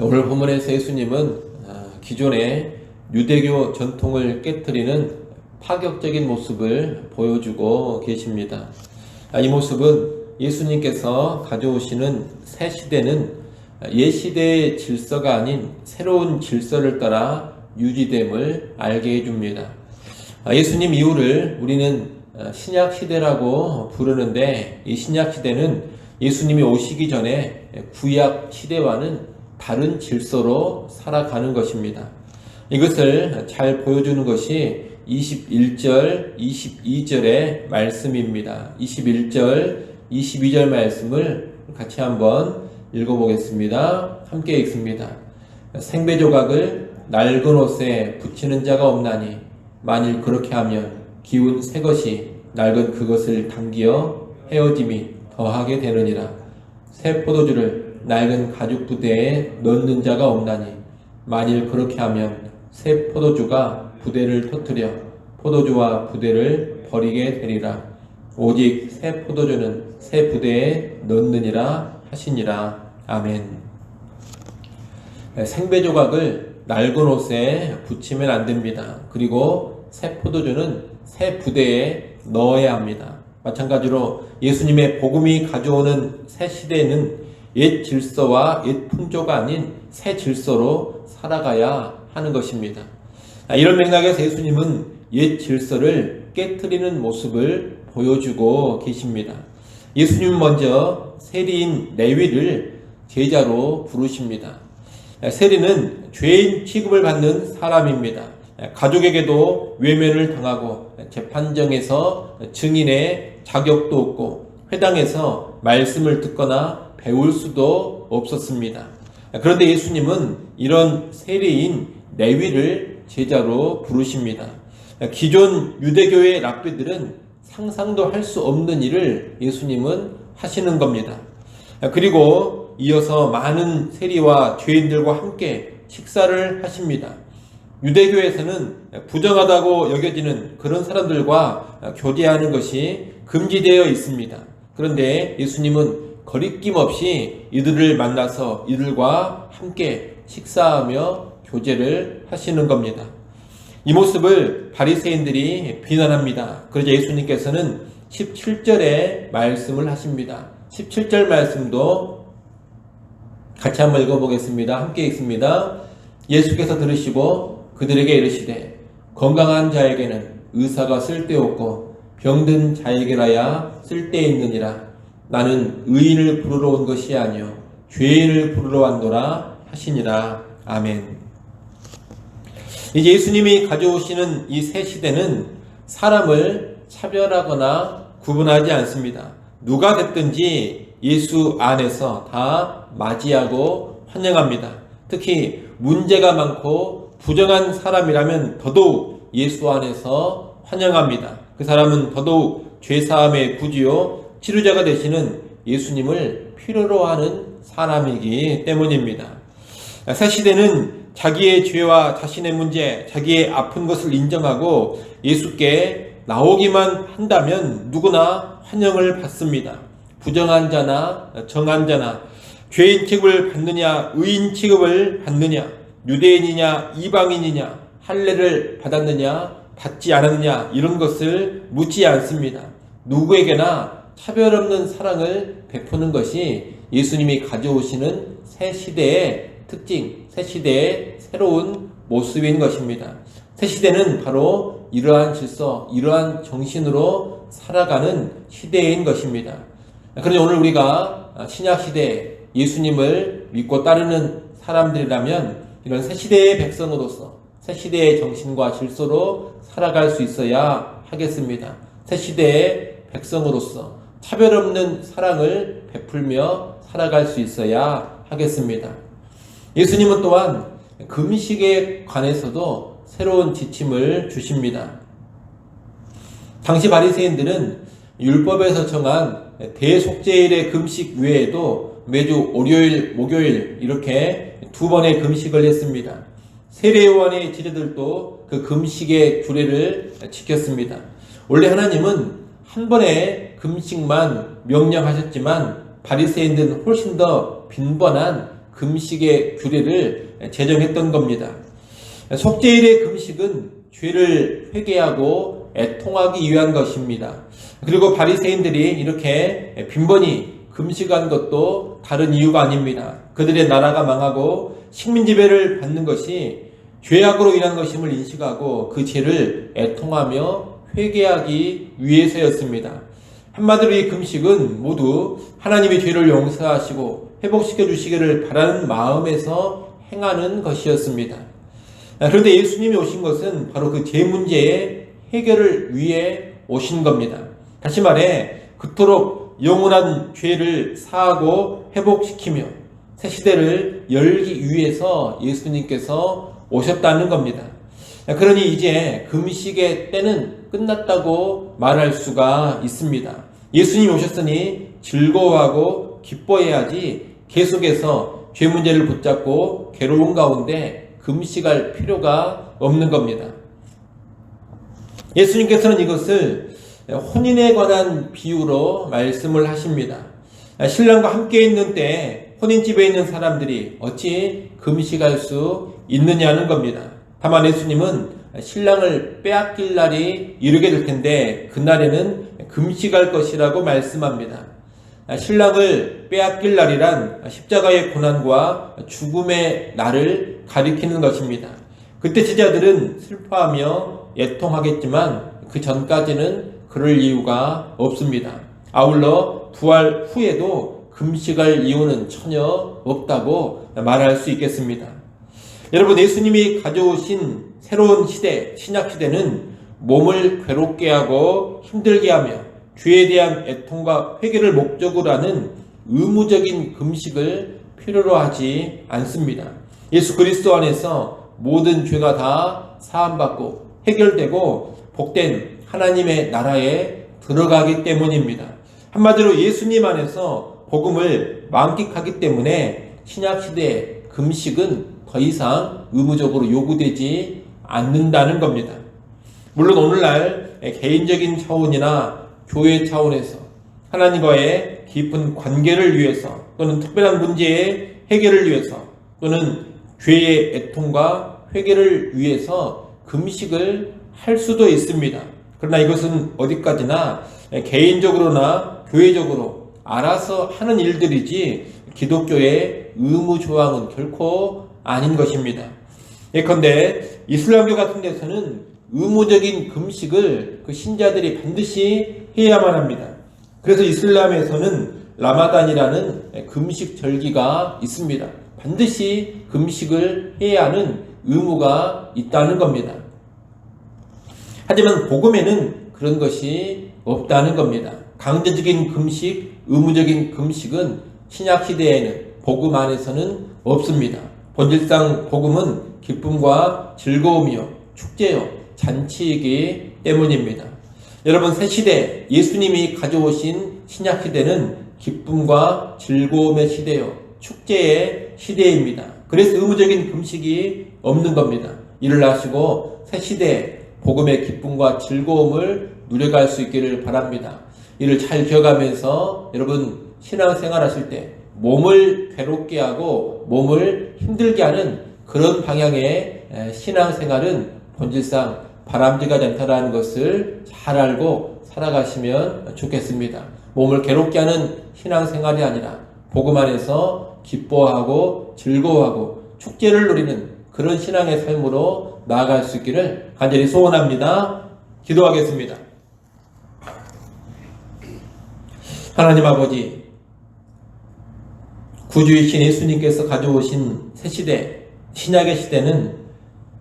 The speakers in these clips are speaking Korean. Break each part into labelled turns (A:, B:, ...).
A: 오늘 본문에서 예수님은 기존의 유대교 전통을 깨트리는 파격적인 모습을 보여주고 계십니다. 이 모습은 예수님께서 가져오시는 새 시대는 옛 시대의 질서가 아닌 새로운 질서를 따라 유지됨을 알게 해줍니다. 예수님 이후를 우리는 신약 시대라고 부르는데, 이 신약 시대는 예수님이 오시기 전에 구약 시대와는 다른 질서로 살아가는 것입니다. 이것을 잘 보여주는 것이 21절, 22절의 말씀입니다. 21절, 22절 말씀을 같이 한번 읽어보겠습니다. 함께 읽습니다. 생배 조각을 낡은 옷에 붙이는 자가 없나니 만일 그렇게 하면 기운 새 것이 낡은 그것을 당기어 헤어짐이 더하게 되느니라. 새 포도주를 낡은 가죽 부대에 넣는 자가 없나니 만일 그렇게 하면 새 포도주가 부대를 터뜨려 포도주와 부대를 버리게 되리라. 오직 새 포도주는 새 부대에 넣느니라 하시니라. 아멘. 생배 조각을 낡은 옷에 붙이면 안 됩니다. 그리고 새 포도주는 새 부대에 넣어야 합니다. 마찬가지로 예수님의 복음이 가져오는 새 시대는 옛 질서와 옛 풍조가 아닌 새 질서로 살아가야 하는 것입니다. 이런 맥락에서 예수님은 옛 질서를 깨트리는 모습을 보여주고 계십니다. 예수님은 먼저 세리인 레위를 제자로 부르십니다. 세리는 죄인 취급을 받는 사람입니다. 가족에게도 외면을 당하고 재판정에서 증인의 자격도 없고 회당에서 말씀을 듣거나 배울 수도 없었습니다. 그런데 예수님은 이런 세리인 레위를 제자로 부르십니다. 기존 유대교의 랍비들은 상상도 할 수 없는 일을 예수님은 하시는 겁니다. 그리고 이어서 많은 세리와 죄인들과 함께 식사를 하십니다. 유대교에서는 부정하다고 여겨지는 그런 사람들과 교제하는 것이 금지되어 있습니다. 그런데 예수님은 거리낌 없이 이들을 만나서 이들과 함께 식사하며 교제를 하시는 겁니다. 이 모습을 바리새인들이 비난합니다. 그러자 예수님께서는 17절에 말씀을 하십니다. 17절 말씀도 같이 한번 읽어보겠습니다. 함께 읽습니다. 예수께서 들으시고 그들에게 이르시되 건강한 자에게는 의사가 쓸데없고 병든 자에게라야 쓸데있느니라. 나는 의인을 부르러 온 것이 아니요 죄인을 부르러 왔노라 하시니라. 아멘. 이제 예수님이 가져오시는 이 새 시대는 사람을 차별하거나 구분하지 않습니다. 누가 됐든지 예수 안에서 다 맞이하고 환영합니다. 특히 문제가 많고 부정한 사람이라면 더더욱 예수 안에서 환영합니다. 그 사람은 더더욱 죄사함의 구주요 치료자가 되시는 예수님을 필요로 하는 사람이기 때문입니다. 새 시대는 자기의 죄와 자신의 문제, 자기의 아픈 것을 인정하고 예수께 나오기만 한다면 누구나 환영을 받습니다. 부정한 자나 정한 자나 죄인 취급을 받느냐 의인 취급을 받느냐 유대인이냐 이방인이냐 할례를 받았느냐 받지 않았느냐 이런 것을 묻지 않습니다. 누구에게나 차별 없는 사랑을 베푸는 것이 예수님이 가져오시는 새 시대의 특징, 새 시대의 새로운 모습인 것입니다. 새 시대는 바로 이러한 질서, 이러한 정신으로 살아가는 시대인 것입니다. 그런데 오늘 우리가 신약 시대 예수님을 믿고 따르는 사람들이라면 이런 새 시대의 백성으로서 새 시대의 정신과 질서로 살아갈 수 있어야 하겠습니다. 새 시대의 백성으로서 차별 없는 사랑을 베풀며 살아갈 수 있어야 하겠습니다. 예수님은 또한 금식에 관해서도 새로운 지침을 주십니다. 당시 바리새인들은 율법에서 정한 대속죄일의 금식 외에도 매주 월요일, 목요일 이렇게 두 번의 금식을 했습니다. 세례요한의 제자들도 그 금식의 규례를 지켰습니다. 원래 하나님은 한 번의 금식만 명령하셨지만 바리새인들은 훨씬 더 빈번한 금식의 규례를 제정했던 겁니다. 속죄일의 금식은 죄를 회개하고 애통하기 위한 것입니다. 그리고 바리새인들이 이렇게 빈번히 금식한 것도 다른 이유가 아닙니다. 그들의 나라가 망하고 식민 지배를 받는 것이 죄악으로 인한 것임을 인식하고 그 죄를 애통하며 회개하기 위해서였습니다. 한마디로 이 금식은 모두 하나님이 죄를 용서하시고 회복시켜 주시기를 바라는 마음에서 행하는 것이었습니다. 그런데 예수님이 오신 것은 바로 그 죄 문제의 해결을 위해 오신 겁니다. 다시 말해 그토록 영원한 죄를 사하고 회복시키며 새 시대를 열기 위해서 예수님께서 오셨다는 겁니다. 그러니 이제 금식의 때는 끝났다고 말할 수가 있습니다. 예수님이 오셨으니 즐거워하고 기뻐해야지 계속해서 죄 문제를 붙잡고 괴로운 가운데 금식할 필요가 없는 겁니다. 예수님께서는 이것을 혼인에 관한 비유로 말씀을 하십니다. 신랑과 함께 있는 때에 혼인집에 있는 사람들이 어찌 금식할 수 있느냐는 겁니다. 다만 예수님은 신랑을 빼앗길 날이 이르게 될 텐데 그날에는 금식할 것이라고 말씀합니다. 신랑을 빼앗길 날이란 십자가의 고난과 죽음의 날을 가리키는 것입니다. 그때 제자들은 슬퍼하며 애통하겠지만 그 전까지는 그럴 이유가 없습니다. 아울러 부활 후에도 금식할 이유는 전혀 없다고 말할 수 있겠습니다. 여러분, 예수님이 가져오신 새로운 시대, 신약시대는 몸을 괴롭게 하고 힘들게 하며 죄에 대한 애통과 회개를 목적으로 하는 의무적인 금식을 필요로 하지 않습니다. 예수 그리스도 안에서 모든 죄가 다 사함받고 해결되고 복된 하나님의 나라에 들어가기 때문입니다. 한마디로 예수님 안에서 복음을 만끽하기 때문에 신약시대의 금식은 더 이상 의무적으로 요구되지 않는다는 겁니다. 물론 오늘날 개인적인 차원이나 교회 차원에서 하나님과의 깊은 관계를 위해서 또는 특별한 문제의 해결을 위해서 또는 죄의 애통과 회개를 위해서 금식을 할 수도 있습니다. 그러나 이것은 어디까지나 개인적으로나 교회적으로 알아서 하는 일들이지 기독교의 의무 조항은 결코 아닌 것입니다. 예컨대 이슬람교 같은 데서는 의무적인 금식을 그 신자들이 반드시 해야만 합니다. 그래서 이슬람에서는 라마단이라는 금식 절기가 있습니다. 반드시 금식을 해야 하는 의무가 있다는 겁니다. 하지만 복음에는 그런 것이 없다는 겁니다. 강제적인 금식, 의무적인 금식은 신약시대에는 복음 안에서는 없습니다. 본질상 복음은 기쁨과 즐거움이요, 축제요, 잔치이기 때문입니다. 여러분, 새시대 예수님이 가져오신 신약시대는 기쁨과 즐거움의 시대요, 축제의 시대입니다. 그래서 의무적인 금식이 없는 겁니다. 이를 아시고 새시대 복음의 기쁨과 즐거움을 누려갈 수 있기를 바랍니다. 이를 잘 기억하면서 여러분 신앙생활 하실 때 몸을 괴롭게 하고 몸을 힘들게 하는 그런 방향의 신앙생활은 본질상 바람직하지 않다는 것을 잘 알고 살아가시면 좋겠습니다. 몸을 괴롭게 하는 신앙생활이 아니라 복음 안에서 기뻐하고 즐거워하고 축제를 누리는 그런 신앙의 삶으로 나아갈 수 있기를 간절히 소원합니다. 기도하겠습니다. 하나님 아버지, 구주이신 예수님께서 가져오신 새시대, 신약의 시대는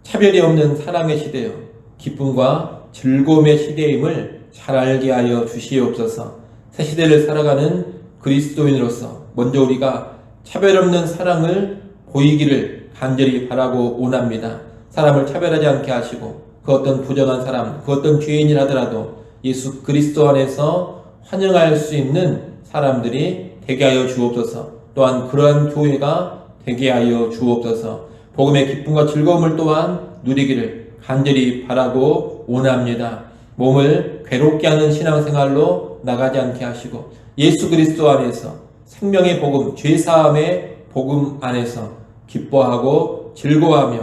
A: 차별이 없는 사랑의 시대요, 기쁨과 즐거움의 시대임을 잘 알게 하여 주시옵소서. 새시대를 살아가는 그리스도인으로서 먼저 우리가 차별 없는 사랑을 보이기를 간절히 바라고 원합니다. 사람을 차별하지 않게 하시고 그 어떤 부정한 사람, 그 어떤 죄인이라더라도 예수 그리스도 안에서 환영할 수 있는 사람들이 되게 하여 주옵소서. 또한 그러한 교회가 되게 하여 주옵소서. 복음의 기쁨과 즐거움을 또한 누리기를 간절히 바라고 원합니다. 몸을 괴롭게 하는 신앙생활로 나가지 않게 하시고 예수 그리스도 안에서 생명의 복음, 죄사함의 복음 안에서 기뻐하고 즐거워하며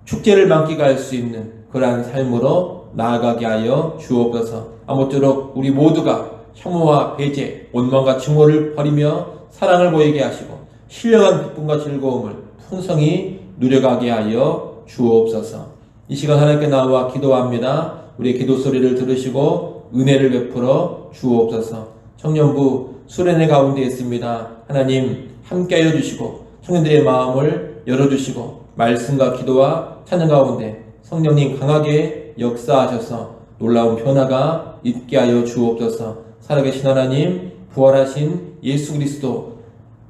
A: 축제를 만끽할 수 있는 그러한 삶으로 나아가게 하여 주옵소서. 아무쪼록 우리 모두가 혐오와 배제, 원망과 증오를 버리며 사랑을 보이게 하시고 신령한 기쁨과 즐거움을 풍성히 누려가게 하여 주옵소서. 이 시간 하나님께 나와 기도합니다. 우리의 기도 소리를 들으시고 은혜를 베풀어 주옵소서. 청년부 수련회 가운데 있습니다. 하나님 함께하여 주시고 청년들의 마음을 열어주시고 말씀과 기도와 찬양 가운데 성령님 강하게 역사하셔서 놀라운 변화가 있게 하여 주옵소서. 살아계신 하나님, 부활하신 예수 그리스도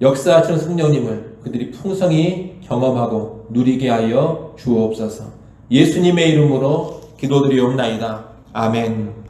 A: 역사하시는 성령님을 그들이 풍성히 경험하고 누리게 하여 주옵소서. 예수님의 이름으로 기도드리옵나이다. 아멘.